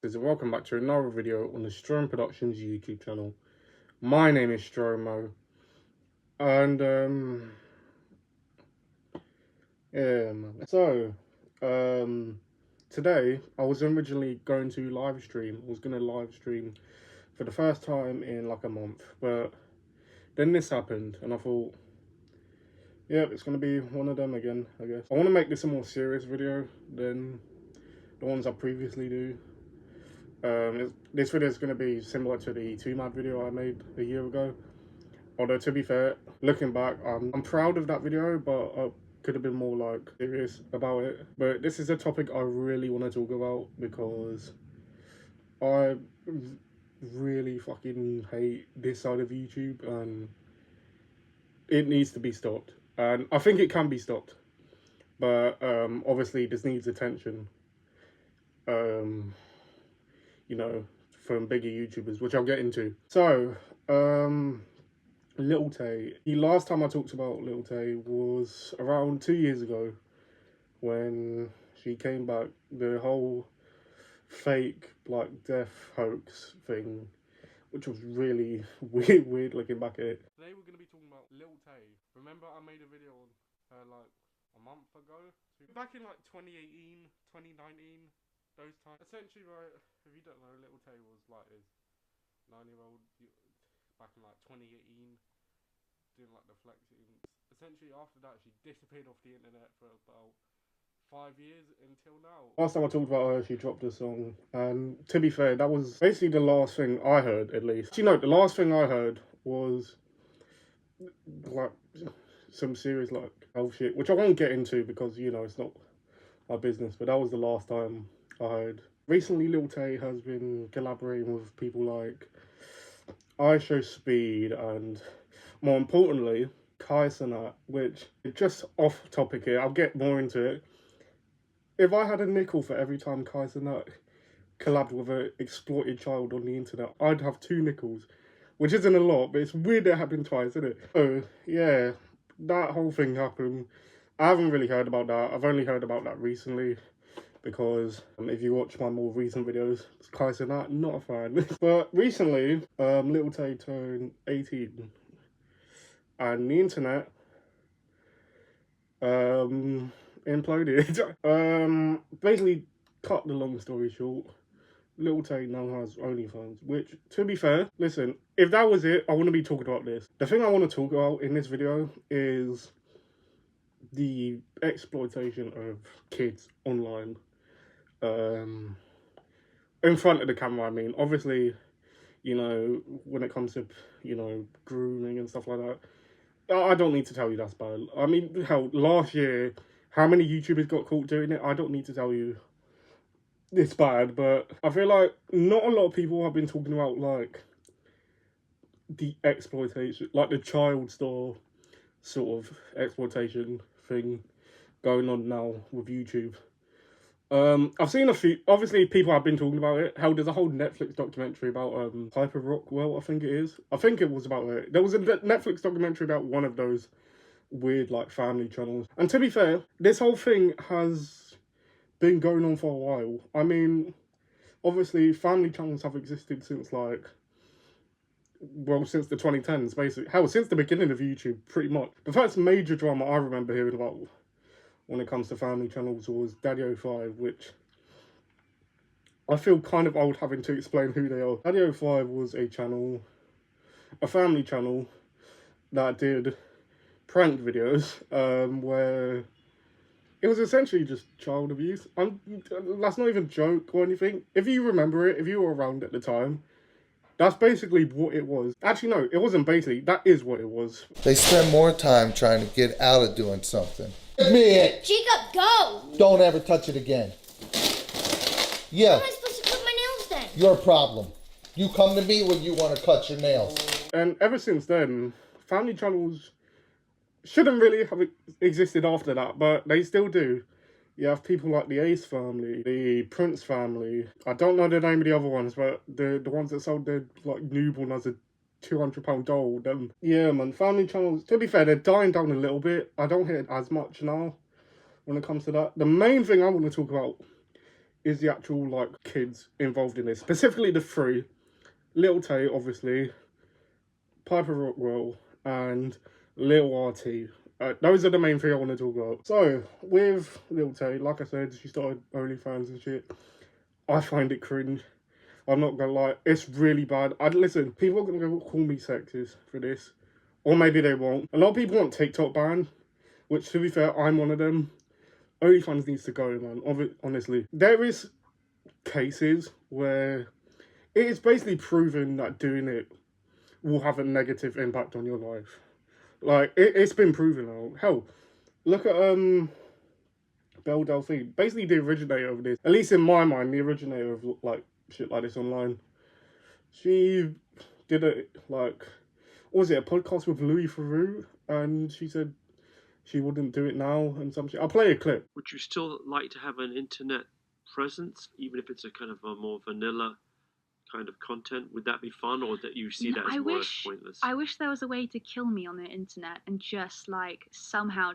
Welcome back to another video on the Strom Productions YouTube channel. My name is Stromo, and yeah, man. So today I was originally going to live stream. I was gonna live stream for the first time in like a month, but then this happened, and I thought, yeah, it's gonna be one of them again. I guess I want to make this a more serious video than the ones I previously do. This video is going to be similar to the 2 Mad video I made a year ago. Although, to be fair, looking back, I'm proud of that video, but I could have been more like serious about it. But this is a topic I really want to talk about because I really fucking hate this side of YouTube and it needs to be stopped. And I think it can be stopped, but obviously this needs attention. You know, from bigger YouTubers, which I'll get into. So, Little Tay. The last time I talked about Little Tay was around 2 years ago when she came back. The whole fake, like, death hoax thing, which was really weird looking back at it. Today we're going to be talking about Little Tay. Remember I made a video on her, like, a month ago? Back in, like, 2018, 2019. Those times. Essentially, right, if you don't know, Little Tay was like this 9-year-old back in like 2018, doing like the flexing. Essentially, after that, she disappeared off the internet for about 5 years until now. Last time I talked about her, she dropped a song, and to be fair, that was basically the last thing I heard, at least. You know, the last thing I heard was like some serious like health shit, which I won't get into because, you know, it's not my business, but that was the last time I heard. Recently, Lil Tay has been collaborating with people like Speed and, more importantly, Kai Cenat, which, just off topic here, I'll get more into it. If I had a nickel for every time Kai Cenat collabed with an exploited child on the internet, I'd have 2 nickels, which isn't a lot, but it's weird that it happened twice, isn't it? So, yeah, that whole thing happened. I haven't really heard about that. I've only heard about that recently because if you watch my more recent videos, Kai Cenat, not a fan. But recently, Little Tay turned 18 and the internet imploded. Basically, cut the long story short, Little Tay now has OnlyFans, which, to be fair, listen, if that was it, I wouldn't be talking about this. The thing I want to talk about in this video is the exploitation of kids online. In front of the camera, I mean. Obviously, you know, when it comes to, you know, grooming and stuff like that, I don't need to tell you that's bad. I mean, hell, last year, how many YouTubers got caught doing it? I don't need to tell you it's bad, but I feel like not a lot of people have been talking about, like, the exploitation, like the child store sort of exploitation thing going on now with YouTube. I've seen a few, obviously people have been talking about it. Hell, there's a whole Netflix documentary about Hyper Rockwell, I think it is. I think it was about it. There was a Netflix documentary about one of those weird, like, family channels. And to be fair, this whole thing has been going on for a while. I mean, obviously family channels have existed since, like, well, since the 2010s, basically. Hell, since the beginning of YouTube, pretty much. The first major drama I remember hearing about when it comes to family channels was Daddy05, which I feel kind of old having to explain who they are. Daddy05 was a channel, a family channel that did prank videos, where it was essentially just child abuse. That's not even a joke or anything. If you remember it, if you were around at the time, that's basically what it was. Actually, no, it wasn't basically. That is what it was. They spend more time trying to get out of doing something. Give me it! Jacob, go! Don't ever touch it again. Yeah. How am I supposed to cut my nails then? Your problem. You come to me when you want to cut your nails. And ever since then, family channels shouldn't really have existed after that, but they still do. You have people like the Ace family, the Prince family. I don't know the name of the other ones, but the ones that sold their, like, newborn as a £200 doll. Yeah, man, family channels, to be fair, they're dying down a little bit. I don't hear it as much now when it comes to that. The main thing I want to talk about is the actual like kids involved in this, specifically the three: Little Tay, obviously, Piper Rockwell, and Lil RT. Those are the main three I want to talk about. So, with Lil Tay, like I said, she started OnlyFans and shit. I find it cringe. I'm not gonna lie, it's really bad. Listen, people are gonna go call me sexist for this, or maybe they won't. A lot of people want TikTok banned, which, to be fair, I'm one of them. OnlyFans needs to go, man. Honestly, there is cases where it is basically proven that doing it will have a negative impact on your life. Like, it's been proven now. Hell, look at Belle Delphine, basically the originator of this. At least in my mind, the originator of like shit like this online. She did a like, what was it, a podcast with Louis Theroux, and she said she wouldn't do it now and some shit. I'll play a clip. Would you still like to have an internet presence, even if it's a kind of a more vanilla kind of content? Would that be fun, or that you see that as more pointless? I wish there was a way to kill me on the internet and just like somehow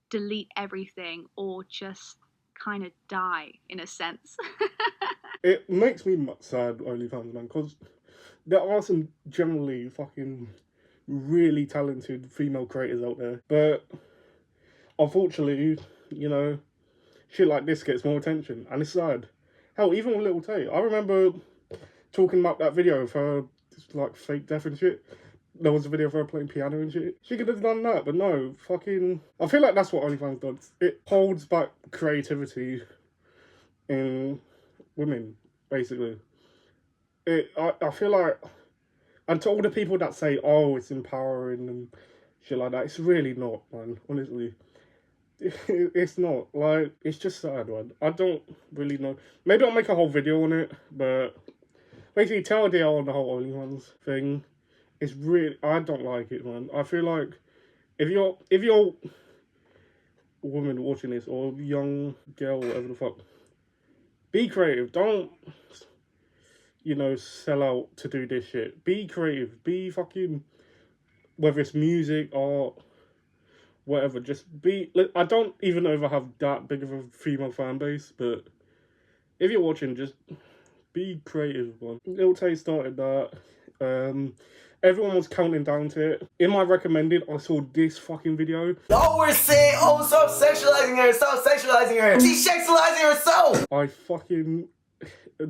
delete everything, or just kind of die in a sense. It makes me sad, OnlyFans, man, because there are some generally fucking really talented female creators out there, but unfortunately, you know, shit like this gets more attention, and it's sad. Hell, even with Little Tay, I remember talking about that video of her like fake death and shit. There was a video of her playing piano and shit. She could have done that, but no, fucking. I feel like that's what OnlyFans does. It holds back creativity in women, basically. I feel like, and to all the people that say, oh, it's empowering and shit like that, it's really not, man, honestly. It's not. Like, it's just sad, man. I don't really know. Maybe I'll make a whole video on it, but basically TLDR on the whole OnlyFans thing. It's really, I don't like it, man. I feel like if you're a woman watching this, or a young girl, whatever the fuck, be creative. Don't, you know, sell out to do this shit. Be creative. Be fucking, whether it's music, art, whatever. Just be, I don't even know if I have that big of a female fan base, but if you're watching, just be creative, man. Lil Tay started that. Everyone was counting down to it. In my recommended, I saw this fucking video. Y'all were saying, oh, stop sexualizing her, stop sexualizing her. She's sexualizing herself. I fucking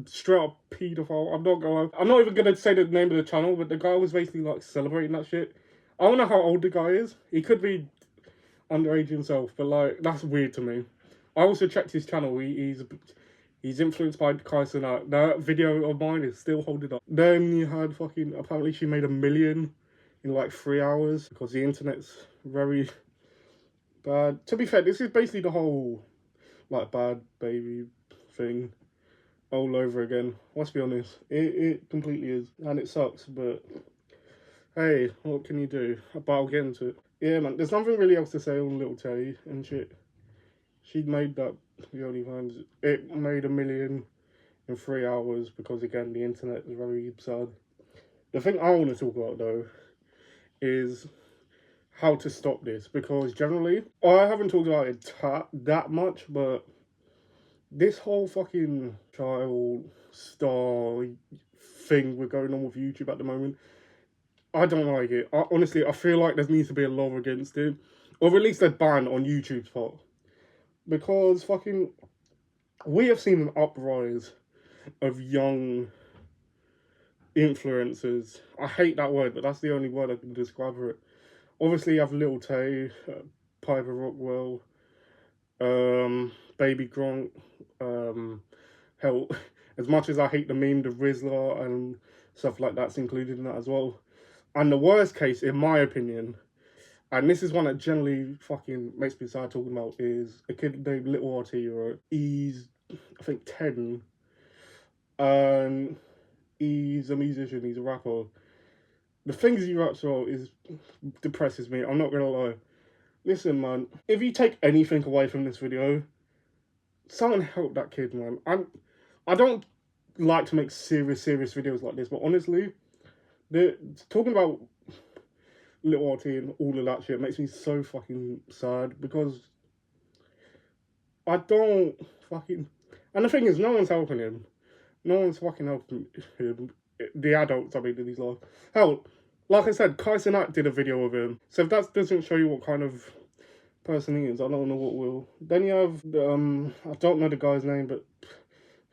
straight up pedophile. I'm not gonna. I'm not even gonna say the name of the channel, but the guy was basically like celebrating that shit. I don't know how old the guy is. He could be underage himself, but like that's weird to me. I also checked his channel. He's influenced by Kai Cenat. That video of mine is still holding up. Then you had fucking, apparently she made $1 million in like 3 hours because the internet's very bad. To be fair, this is basically the whole like bad baby thing all over again. Let's be honest. It completely is. And it sucks, but hey, what can you do? But I'll get into it. Yeah, man, there's nothing really else to say on Little Tay and shit. She made that, the OnlyFans, it made $1 million in 3 hours because, again, the internet is very sad. The thing I want to talk about, though, is how to stop this, because generally, I haven't talked about it that much, but this whole fucking child star thing we're going on with YouTube at the moment, I don't like it. Honestly, I feel like there needs to be a law against it, or at least a ban on YouTube's part. Because fucking, we have seen an uprise of young influencers. I hate that word, but that's the only word I can describe for it. Obviously, you have Lil Tay, Piper Rockwell, Baby Gronk. Hell, as much as I hate the meme, the Rizzler and stuff like that's included in that as well. And the worst case, in my opinion, and this is one that generally fucking makes me sad talking about, is a kid named Little RT, right? He's, I think, 10. And he's a musician, he's a rapper. The things he raps about depresses me, I'm not gonna lie. Listen, man, if you take anything away from this video, someone help that kid, man. I don't like to make serious videos like this, but honestly, talking about Little RT and all of that shit makes me so fucking sad, because I don't And the thing is, no one's helping him. No one's fucking helping him. The adults, I mean, in his life. Hell, like I said, Kai Cenat did a video of him. So if that doesn't show you what kind of person he is, I don't know what will. Then you have, I don't know the guy's name, but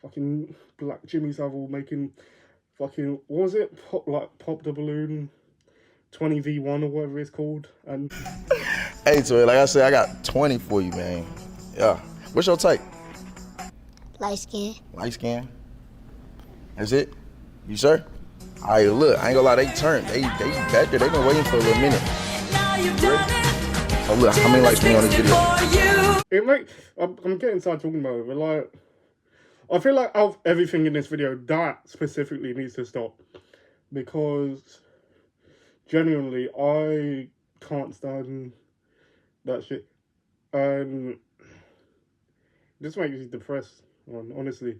fucking Black Jimmy Savile making fucking, what was it? Pop the Balloon 20v1 or whatever it's called. And Hey, Toy, like I said, I got 20 for you, man. Yeah. What's your type? Light skin. Light skin? That's it? You sure? All right, look, I ain't gonna lie, they turned. They back there. They been waiting for a little minute. You ready? So look, how many likes me on this video? I'm getting tired talking about it, but like, I feel like out of everything in this video, that specifically needs to stop. Because, genuinely, I can't stand that shit. This makes me depressed, honestly.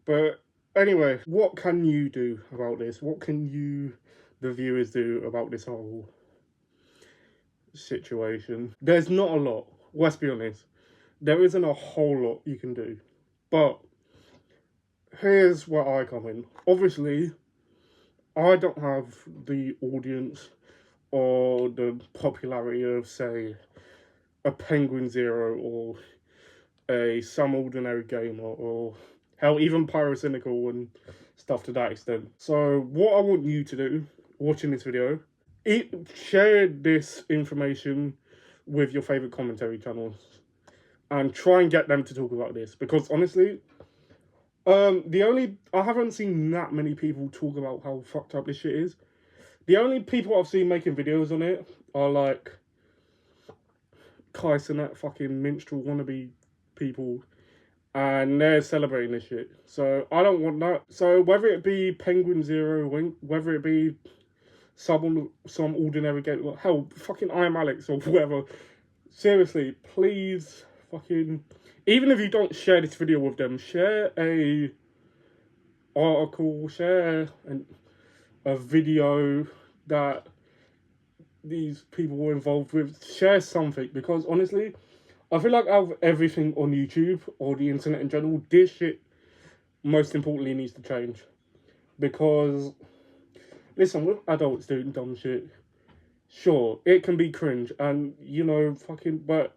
But anyway, what can you do about this? What can you, the viewers, do about this whole situation? There's not a lot, let's be honest. There isn't a whole lot you can do. But here's where I come in. Obviously, I don't have the audience or the popularity of, say, a Penguin Zero or a Some Ordinary Gamer or hell, even Pyrocynical and stuff to that extent. So what I want you to do, watching this video, share this information with your favourite commentary channels and try and get them to talk about this. Because honestly, I haven't seen that many people talk about how fucked up this shit is. The only people I've seen making videos on it are like Kai Cenat fucking minstrel wannabe people, and they're celebrating this shit. So I don't want that. So whether it be Penguin Zero, whether it be some ordinary game, hell, fucking I Am Alex or whatever, seriously, please fucking, even if you don't share this video with them, share a article, share a video that these people were involved with, share something, because honestly, I feel like out of everything on YouTube or the internet in general, this shit most importantly needs to change. Because, listen, with adults doing dumb shit, sure, it can be cringe and, you know, fucking, but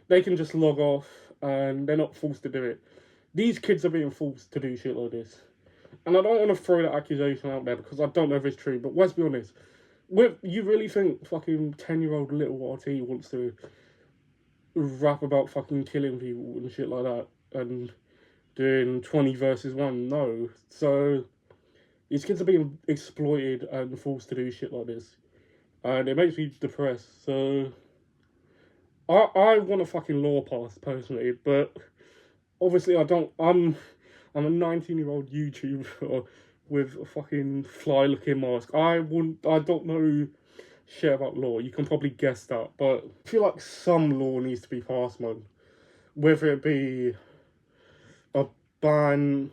they can just log off and they're not forced to do it. These kids are being forced to do shit like this. And I don't want to throw that accusation out there because I don't know if it's true, but let's be honest. You really think fucking 10-year-old little RT wants to rap about fucking killing people and shit like that and doing 20 versus 1? No. So these kids are being exploited and forced to do shit like this, and it makes me depressed. So I want a fucking law passed personally, but obviously I don't. I'm a 19-year-old YouTuber with a fucking fly looking mask. I don't know shit about law. You can probably guess that, but I feel like some law needs to be passed, man. Whether it be a ban,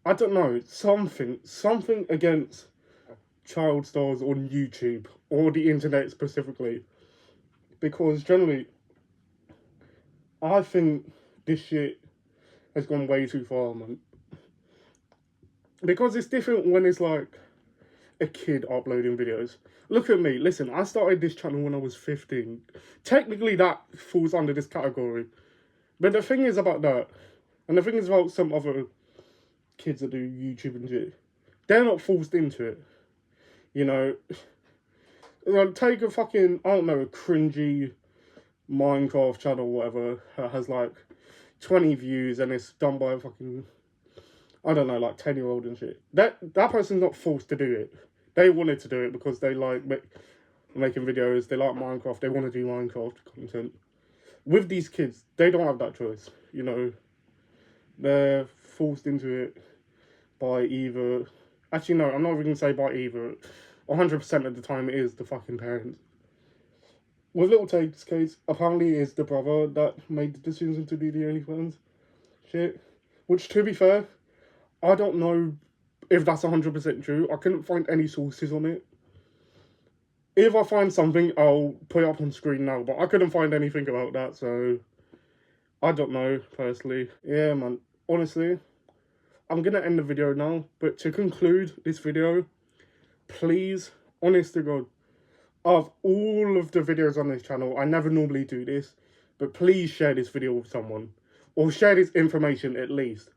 I don't know, something against child stars on YouTube or the internet specifically, because generally I think this shit has gone way too far, man. Because it's different when it's like a kid uploading videos. Look at me. Listen, I started this channel when I was 15. Technically, that falls under this category. But the thing is about that, and the thing is about some other kids that do YouTube and shit, they're not forced into it. You know, take a fucking, I don't know, a cringy Minecraft channel or whatever that has like 20 views and it's done by a fucking, I don't know, like 10-year-old and shit. That person's not forced to do it. They wanted to do it because they like making videos, they like Minecraft, they want to do Minecraft content. With these kids, they don't have that choice, you know. They're forced into it by either, actually no, I'm not even going to say by either. 100% of the time it is the fucking parents. With Little Tate's case, apparently it's the brother that made the decision to do the OnlyFans shit. Which, to be fair, I don't know if that's 100% true. I couldn't find any sources on it. If I find something, I'll put it up on screen now, but I couldn't find anything about that, so I don't know, personally. Yeah, man. Honestly, I'm going to end the video now. But to conclude this video, please, honest to God, of all of the videos on this channel, I never normally do this, but please share this video with someone. Or share this information at least.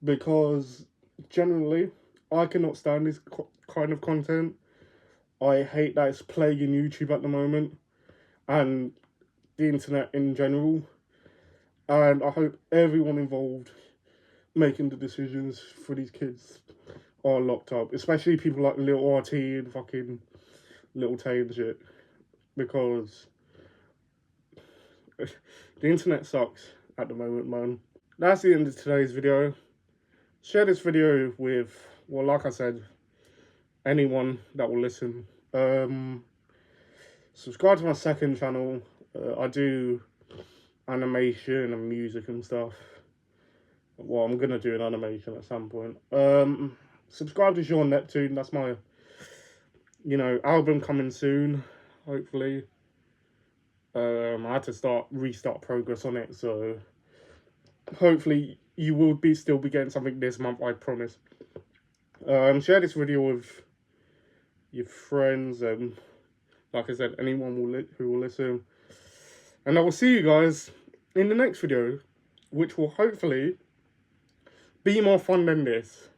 Because generally, I cannot stand this kind of content. I hate that it's plaguing YouTube at the moment. And the internet in general. And I hope everyone involved making the decisions for these kids are locked up. Especially people like Little RT and fucking Little Tay and shit. Because the internet sucks at the moment, man. That's the end of today's video. Share this video with, well, like I said, anyone that will listen. Subscribe to my second channel. I do animation and music and stuff. Well, I'm gonna do an animation at some point. Subscribe to Sean Neptune. That's my, album coming soon, hopefully. I had to restart progress on it, so hopefully you will still be getting something this month, I promise. Share this video with your friends and, like I said, anyone who will listen. And I will see you guys in the next video, which will hopefully be more fun than this.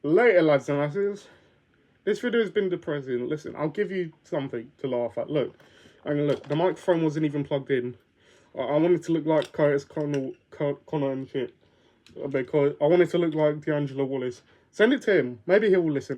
Later, lads and lasses. This video has been depressing. Listen, I'll give you something to laugh at. Look, the microphone wasn't even plugged in. I wanted to look like Curtis Connor and shit. Because I wanted to look like D'Angelo Wallace. Send it to him. Maybe he will listen.